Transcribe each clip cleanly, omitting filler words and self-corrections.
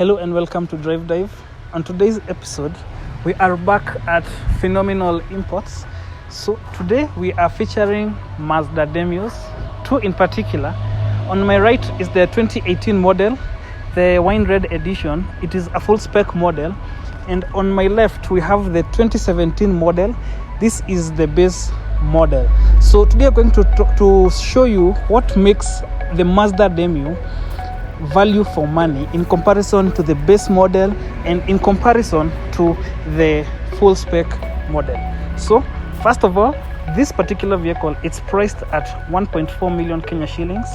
Hello and welcome to Drive Dive. On today's episode, we are back at Phenomenal Imports. So today we are featuring Mazda Demios, two in particular. On my right is the 2018 model, the wine red edition. It is a full spec model. And on my left we have the 2017 model. This is the base model. So today I'm going to show you what makes the Mazda Demio value for money in comparison to the base model and in comparison to the full spec model. So first of all, this particular vehicle, it's priced at 1.4 million Kenya shillings.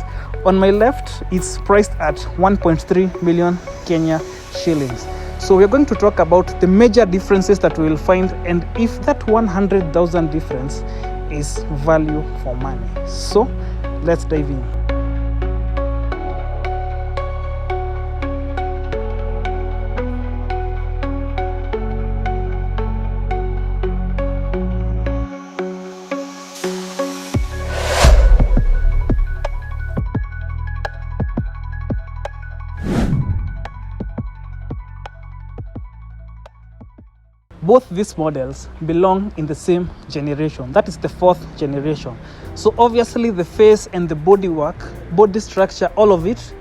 On my left, it's priced at 1.3 million Kenya shillings. So we're going to talk about the major differences that we will find and if that 100,000 difference is value for money. So let's dive in. Both these models belong in the same generation. That is the fourth generation. So obviously the face and the bodywork, body structure, all of it,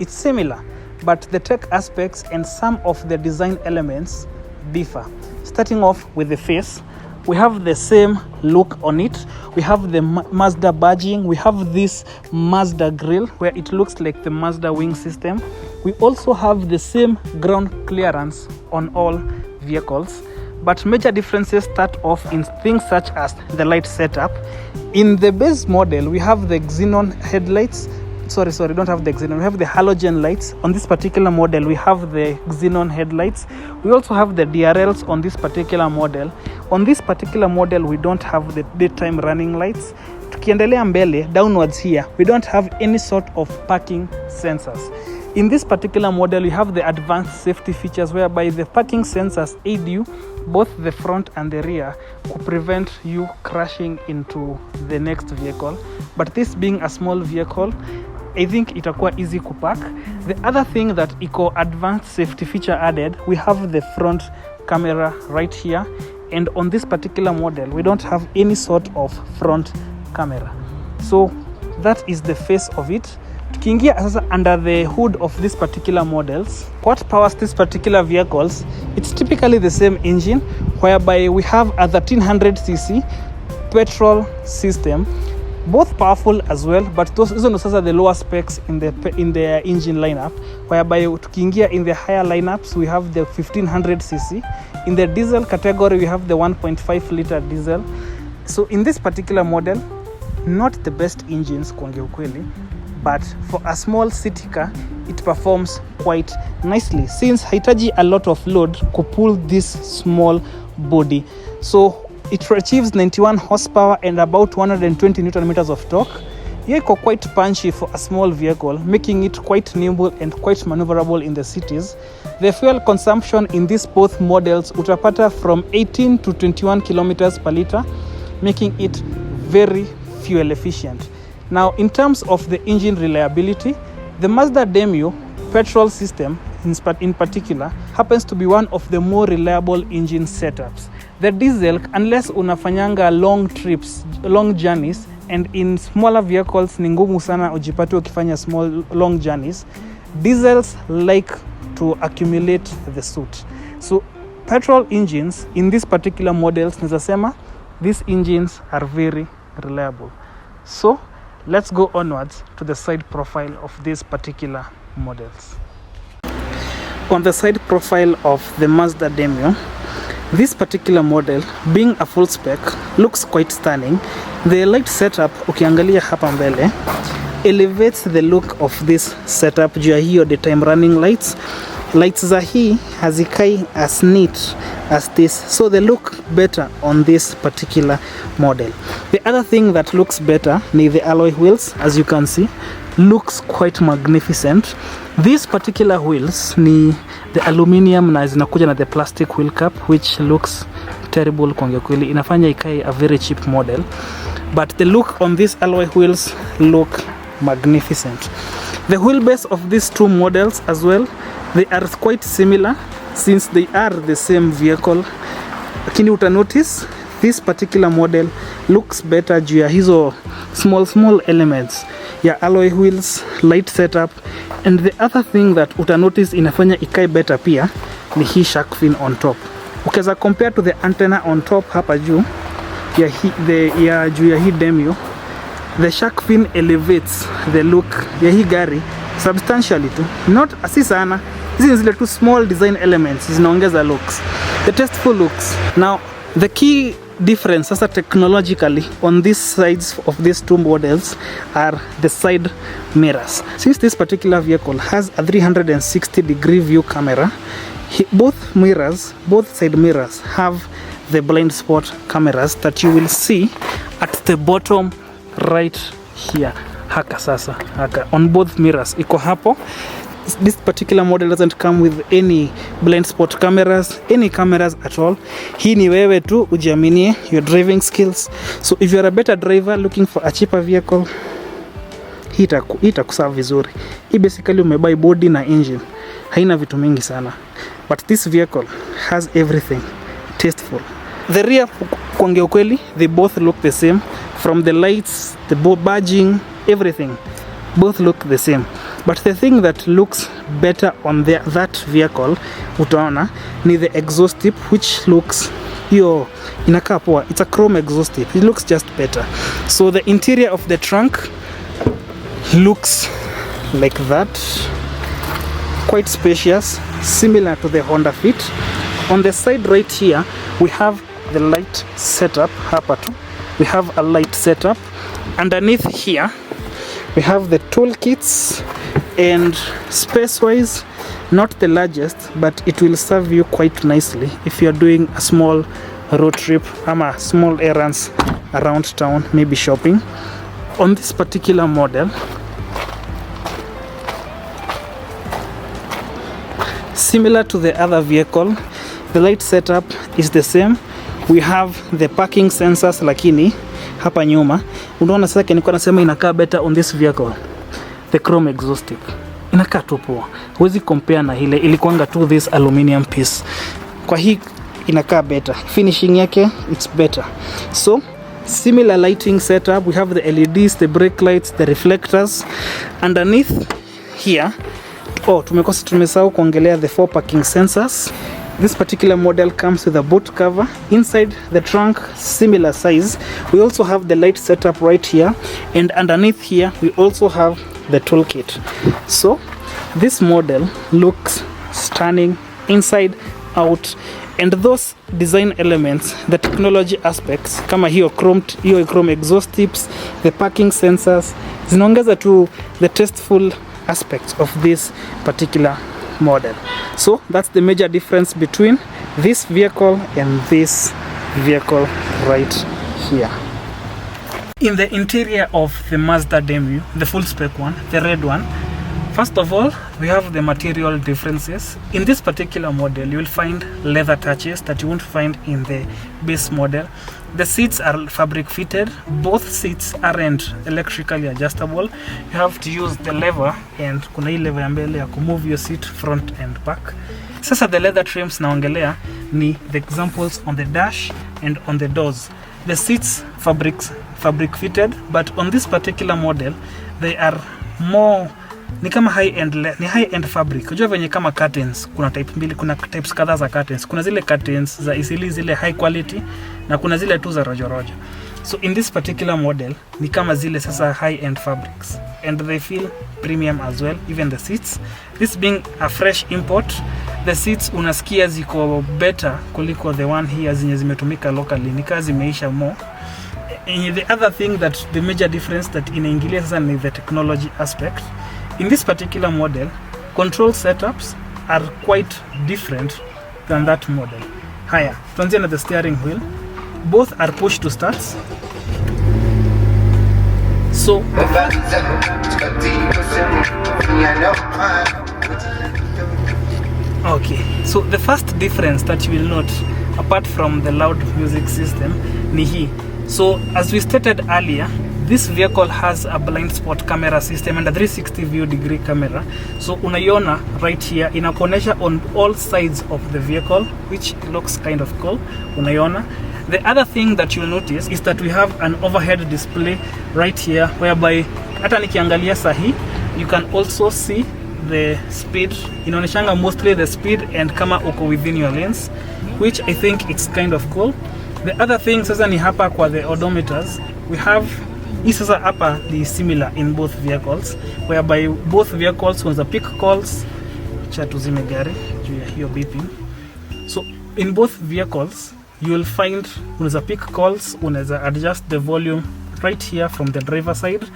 it's similar. But the tech aspects and some of the design elements differ. Starting off with the face, we have the same look on it. We have the Mazda badging. We have this Mazda grille where it looks like the Mazda wing system. We also have the same ground clearance on all vehicles. But major differences start off in things such as the light setup. In the base model, we have the xenon headlights. Sorry, don't have the xenon. We have the halogen lights. On this particular model, we have the xenon headlights. We also have the DRLs on this particular model. On this particular model, we don't have the daytime running lights. Tukiendelea mbele, downwards here, we don't have any sort of parking sensors. In this particular model, we have the advanced safety features whereby the parking sensors aid you, both the front and the rear, to prevent you crashing into the next vehicle. But this being a small vehicle, I think itakuwa easy to park. The other thing that eco advanced safety feature added, we have the front camera right here. And on this particular model, we don't have any sort of front camera. So that is the face of it. Tukiingia sasa under the hood of these particular models, what powers these particular vehicles? It's typically the same engine whereby we have a 1300cc petrol system, both powerful as well, but those are the lower specs in the engine lineup, whereby tukiingia in the higher lineups we have the 1500cc. In the diesel category we have the 1.5 liter diesel. So in this particular model, not the best engines kuongea ukweli, but for a small city car it performs quite nicely since haitaji a lot of load to pull this small body. So it achieves 91 horsepower and about 120 newton meters of torque. Here iko quite punchy for a small vehicle, making it quite nimble and quite maneuverable in the cities. The fuel consumption in these both models utapata from 18 to 21 kilometers per liter, making it very fuel efficient. Now, in terms of the engine reliability, the Mazda Demio petrol system in particular happens to be one of the more reliable engine setups. The diesel, unless unafanyanga long trips, long journeys, and in smaller vehicles ni ngumu sana ujipate ukifanya small long journeys, diesels like to accumulate the soot. So petrol engines in these particular models, nizasema, these engines are very reliable. So let's go onwards to the side profile of these particular models. On the side profile of the Mazda Demio, this particular model, being a full spec, looks quite stunning. The light setup, ukiangalia hapa mbele, elevates the look of this setup juu ya hiyo daytime running lights. Lights za hii hazikai as neat as this, so they look better on this particular model. The other thing that looks better ni the alloy wheels. As you can see, looks quite magnificent. These particular wheels ni the aluminium na zinakuja na the plastic wheel cap, which looks terrible kuongea kweli. Inafanya ikai a very cheap model, but the look on these alloy wheels look magnificent. The wheelbase of these two models as well They are quite similar since they are the same vehicle. Lakini uta notice this particular model looks better juu ya hizo small elements ya alloy wheels, light setup, and the other thing that uta notice inafanya ikae better pia ni hii shark fin on top. Ukiweza compare to the antenna on top hapa juu ya juu ya hii Demio, the shark fin elevates the look ya hii gari substantially tu, not asi sana. Hizi zile two small design elements zinaongeza looks, the tasteful looks. Now the key difference sasa technologically on these sides of these two models are the side mirrors. Since this particular vehicle has a 360-degree view camera, both side mirrors have the blind spot cameras that you will see at the bottom right here. Haka sasa, haka on both mirrors iko hapo. This particular model doesn't come with any blind spot cameras, any cameras at all. Hii ni wewe tu ujiaminie your driving skills. So if you are a better driver looking for a cheaper vehicle, hii itakuserve vizuri. Hii basically umebuy body na engine, haina vitu mingi sana, but this vehicle has everything tasteful. The rear, kuongea ukweli, they both look the same. From the lights, the badging, everything, both look the same. But the thing that looks better on that vehicle, utaona, ni the exhaust tip, which looks, inakaa poa. It's a chrome exhaust tip. It looks just better. So the interior of the trunk looks like that. Quite spacious, similar to the Honda Fit. On the side right here, we have the light setup. Hapa tu, we have a light setup. Underneath here, we have the toolkits, and space-wise, not the largest, but it will serve you quite nicely if you are doing a small road trip, small errands around town, maybe shopping. On this particular model, similar to the other vehicle, the light setup is the same. We have the parking sensors, lakini hapa nyuma unaona sasa nilikuwa nasema inakaa better on this vehicle. The chrome exhaust tip inakaa tu poa, huwezi compare na ile ilikuanga tu this aluminium piece. Kwa hii inakaa better, finishing yake it's better. So similar lighting setup, we have the LEDs, the brake lights, the reflectors. Underneath here, tumesahau kuongelea the 4 parking sensors. This particular model comes with a boot cover. Inside the trunk, similar size, we also have the light setup right here, and underneath here we also have the toolkit. So this model looks stunning inside out, and those design elements, the technology aspects kama hiyo chrome exhaust tips, the parking sensors, zinaongeza to the tasteful aspects of this particular model. So that's the major difference between this vehicle and this vehicle right here. In the interior of the Mazda Demio, the full spec one, the red one, first of all, we have the material differences. In this particular model, you will find leather touches that you won't find in the base model. The seats are fabric fitted. Both seats aren't electrically adjustable. You have to use the lever, and kuna hii lever ya mbele ya move your seat front and back. Sasa the leather trims naongelea ni the examples on the dash and on the doors. The seats fabric fitted, but on this particular model they are more ni kama high end fabric. Unajua venye kama curtains kuna type mbili, kuna types kadhaa za curtains. Kuna zile curtains za isili, zile high quality, na kuna zile tu za rojo. So in this particular model ni kama zile sasa high end fabrics, and they feel premium as well. Even the seats, this being a fresh import, the seats unasikia ziko better kuliko the one here zenye zimetumika locally, ni kazi zimeisha more. And the other thing that the major difference that inaingilia sasa ni the technology aspect. In this particular model, control setups are quite different than that model. Haya, tuanzie na the steering wheel. Both are push to start. So okay, so the first difference that you will note, apart from the loud music system, ni hii. So as we stated earlier, This vehicle has a blind spot camera system and a 360 view degree camera. So unaiona right here inakuonesha on all sides of the vehicle, which looks kind of cool. Unaiona. The other thing that you'll notice is that we have an overhead display right here, whereby hata nikiangalia sahi, you can also see the speed. Inaoneshanga mostly the speed and kama uko within your lanes, which I think it's kind of cool. The other thing sasa ni hapa kwa the odometers. We have hii sasa hapa the similar in both vehicles, whereby both vehicles unaweza pick calls. Cha tuzime gari juu ya hiyo beeping. So in both vehicles you will find unaweza pick calls, unaweza adjust the volume right here from the driver side.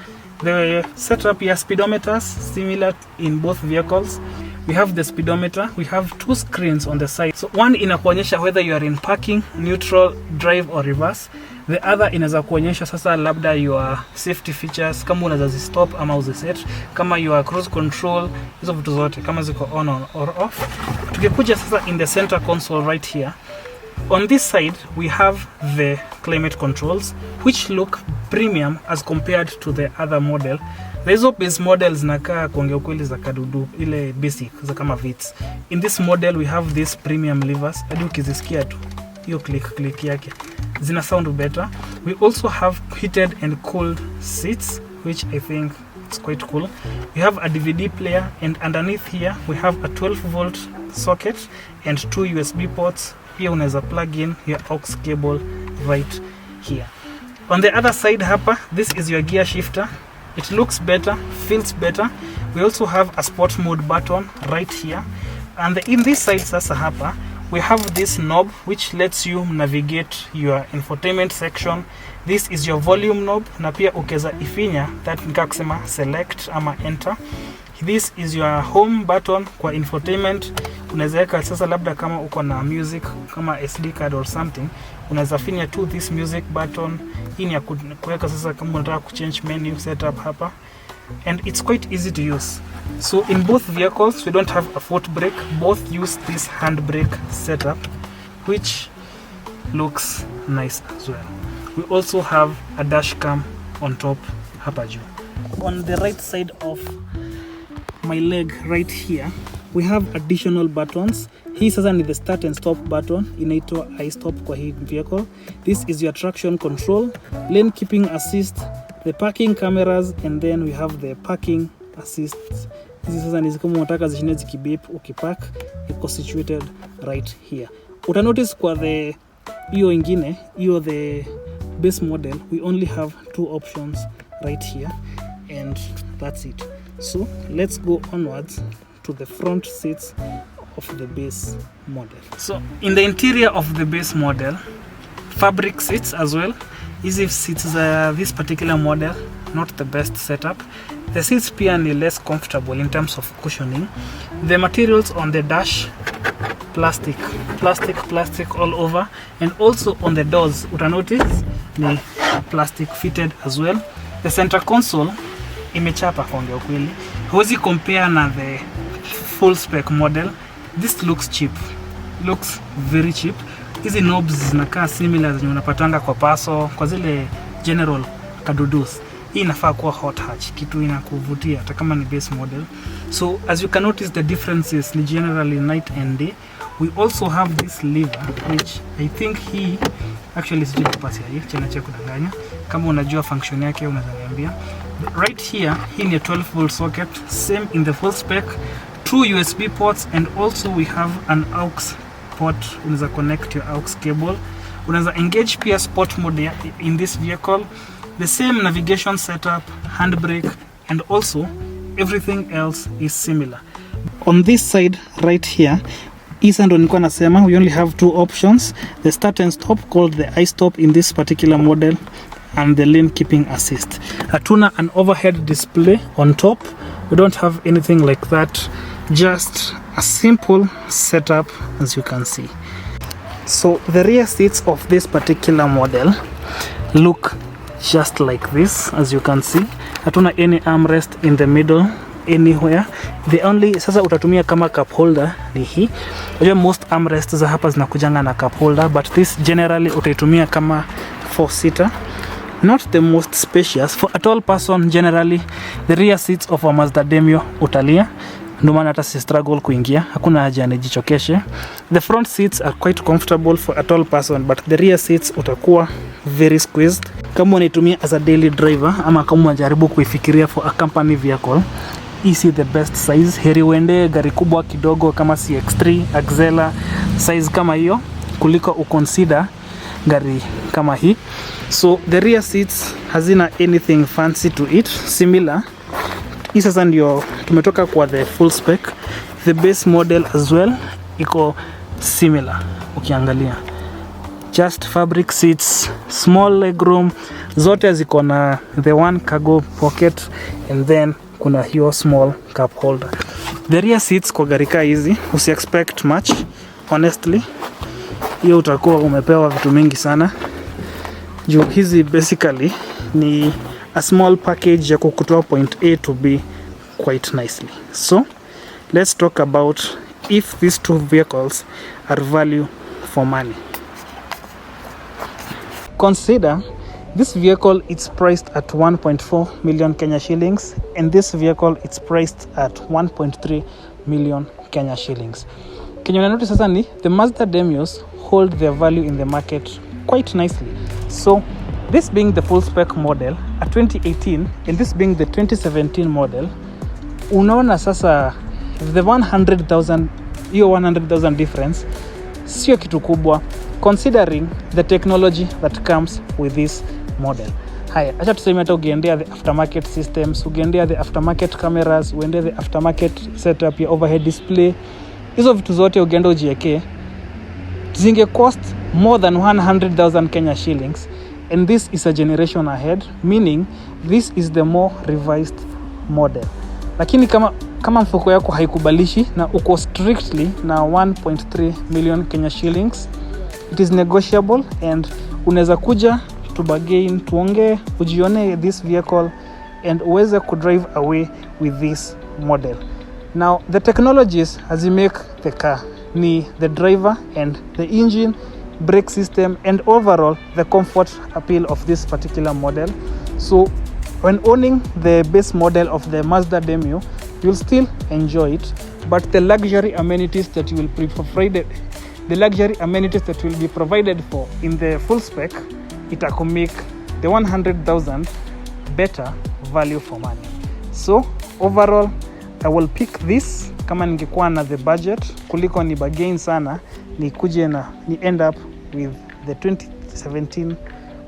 The setup here, speedometers similar in both vehicles. We have the speedometer. We have two screens on the side. So one inakuonyesha whether you are in parking, neutral, drive or reverse. The other inaweza kuonyesha sasa labda your safety features, kama unaweza stop ama uziset, kama your cruise control, hizo vitu zote kama ziko on or off. Tukikuja sasa in the center console right here, on this side we have the climate controls, which look premium as compared to the other model. Hizo base models zinakaa kuongea ukweli za kadudu, ile basic za kama Vitz. In this model we have these premium levers. Hadi ukizisikia tu hiyo click yake zina sound better. We also have heated and cooled seats, which I think it's quite cool. We have a DVD player, and underneath here we have a 12-volt socket and 2 USB ports. Pia unaweza plug in your aux cable right here. On the other side hapa, this is your gear shifter. It looks better, feels better. We also have a sport mode button right here. And in this side sasa hapa, we have this knob which lets you navigate your infotainment section. This is your volume knob, na pia ukeza ifinya that nikakisema select ama enter. This is your home button kwa infotainment. Unaweza weka sasa labda kama uko na music kama SD card or something, unaweza finya to this music button. Hii ni ya kuweka sasa kama unataka kuchange menu setup hapa, and it's quite easy to use. So in both vehicles we don't have a foot brake, both use this hand brake setup, which looks nice as well. We also have a dash cam on top hapa juu. On the right side of my leg right here we have additional buttons. Hii sasa ni the start and stop button, inaitwa I stop kwa hii vehicle. This is your traction control, lane keeping assist, the parking cameras, and then we have the parking assist. Hizi sasa ni kama unataka zishine zikibip ukipark, iko situated right here. Uta notice kwa the hiyo ingine, hiyo the base model, we only have 2 options right here, and that's it. So let's go onwards to the front seats of the base model. So in the interior of the base model, fabric seats as well. Easy seats are this particular model, not the best setup. The seats pia ni less comfortable in terms of cushioning. The materials on the dash, plastic all over, and also on the doors uta notice ni plastic fitted as well. The center console imechapa kuongea ukweli. Huwezi compare na the full spec model. This looks cheap, looks very cheap. Hizi knobs zinakaa similar zenye unapatanga kwa Paso, kwa zile general kadudus. Hii inafaa kuwa hot hatch, kitu inakuvutia hata kama ni base model. So as you can notice, the differences ni generally night and day. We also have this lever, which I think he actually sijui kupasi hii chana cha kudanganya. Kama unajua function yake unaweza niambia. Right here, hii ni 12-volt socket, same in the full spec. 2 USB ports, and also we have an aux port. Unaweza connect your aux cable. Unaweza engage pia sport mode in this vehicle. The same navigation setup, handbrake, and also everything else is similar. On this side right here, isa ndo nilikuwa nasema we only have 2 options: the start and stop, called the I stop in this particular model, and the lane keeping assist. Hatuna an overhead display on top. We don't have anything like that. Just a simple setup, as you can see. So the rear seats of this particular model look just like this, as you can see. Hatuna any armrest in the middle anywhere. The only sasa utatumia kama cup holder ni hii. Unajua most armrests za hapa zinakujanga na cup holder, but this generally utaitumia kama 4-seater. not the most spacious. For a tall person, generally the rear seats of a Mazda Demio utalia, ndio maana hata si struggle kuingia, hakuna haja anajichokeshe. The front seats are quite comfortable for a tall person, but the rear seats utakuwa very squeezed kama unaitumia as a daily driver ama kama unajaribu kuifikiria for a company vehicle. This is the best size. Heri uende gari kubwa kidogo kama CX-3, Axela, size kama hiyo kuliko uconsider gari kama hii. So the rear seats hazina anything fancy to it, similar. Hii sasa ndio tumetoka kwa the full spec. The base model as well iko similar ukiangalia. Just fabric seats, small legroom, zote ziko na the one cargo pocket and then kuna hiyo small cup holder. The rear seats kwa gari kaa hizi usi expect much honestly. Hiyo utakuwa umepewa vitu mingi sana. Juu hizi basically ni a small package ya kukutoa point A to B quite nicely. So let's talk about if these two vehicles are value for money. Consider this vehicle, it's priced at 1.4 million Kenya shillings, and this vehicle it's priced at 1.3 million Kenya shillings. Kenya unanotice sasa ni the Mazda Demios hold their value in the market quite nicely. So this being the full spec model at 2018 and this being the 2017 model, unaona sasa the 100,000, hiyo 100,000 difference sio kitu kubwa considering the technology that comes with this model. Haya, acha tuseme hata ukiendea the aftermarket systems, ukiendea the aftermarket cameras, uendea the aftermarket setup ya overhead display, hizo vitu zote ukienda ujieke zinge cost more than 100,000 Kenya shillings, and this is a generation ahead, meaning this is the more revised model. Lakini kama mfuko yako haikubalishi na uko strictly na 1.3 million Kenya shillings, it is negotiable and unaweza kuja to bargain, tuongee, ujione this vehicle and uweze kudrive away with this model. Now the technologies as you make the car ni the driver and the engine, brake system and overall the comfort appeal of this particular model. So when owning the base model of the Mazda Demio, you'll still enjoy it, but the luxury amenities that you will be provided, for in the full spec, it will make the 100,000 better value for money. So overall I will pick this kama ningekuwa na the budget kuliko ni bargain sana ni kuje na ni end up with the 2017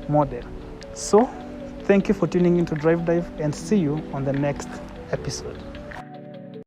model. So thank you for tuning into Drive Dive and see you on the next episode.